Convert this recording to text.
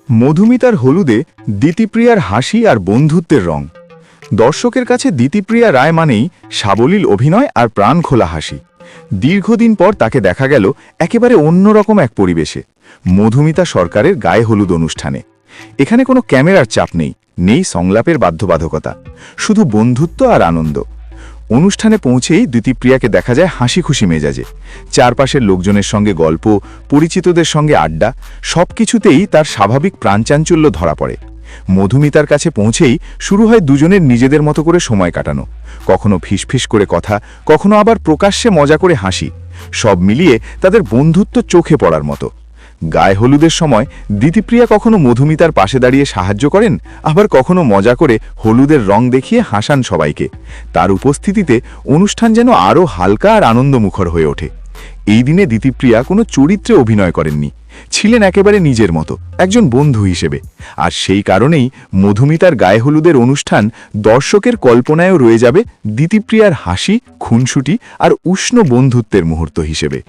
মধুমিতার হলুদে দিতিপ্রিয়ার হাসি আর বন্ধুত্বের রং। দর্শকের কাছে দিতিপ্রিয়া রায় মানেই সাবলীল অভিনয় আর প্রাণখোলা হাসি। দীর্ঘদিন পর তাকে দেখা গেল একেবারে অন্যরকম এক পরিবেশে, মধুমিতা সরকারের গায়ে হলুদ অনুষ্ঠানে। এখানে কোনো ক্যামেরার চাপ নেই, নেই সংলাপের বাধ্যবাধকতা, শুধু বন্ধুত্ব আর আনন্দ। অনুষ্ঠানে পৌঁছেই দিতিপ্রিয়াকে দেখা যায় হাসি খুশি মেজাজে। চারপাশের লোকজনের সঙ্গে গল্প, পরিচিতদের সঙ্গে আড্ডা, সবকিছুতেই তার স্বাভাবিক প্রাণচাঞ্চল্য ধরা পড়ে। মধুমিতার কাছে পৌঁছেই শুরু হয় দুজনের নিজেদের মতো করে সময় কাটানো, কখনো ফিসফিস করে কথা, কখনো আবার প্রকাশ্যে মজা করে হাসি। সব মিলিয়ে তাদের বন্ধুত্ব চোখে পড়ার মতো। গায়ে হলুদের সময় দিতিপ্রিয়া কখনো মধুমিতার পাশে দাঁড়িয়ে সাহায্য করেন, আবার কখনো মজা করে হলুদের রং দেখিয়ে হাসান সবাইকে। তার উপস্থিতিতে অনুষ্ঠান যেন আরও হালকা আর আনন্দমুখর হয়ে ওঠে। এই দিনে দিতিপ্রিয়া কোনো চরিত্রে অভিনয় করেননি, ছিলেন একেবারে নিজের মতো, একজন বন্ধু হিসেবে। আর সেই কারণেই মধুমিতার গায়ে হলুদের অনুষ্ঠান দর্শকের কল্পনায়ও রয়ে যাবে দিতিপ্রিয়ার হাসি, খুনসুটি আর উষ্ণ বন্ধুত্বের মুহূর্ত হিসেবে।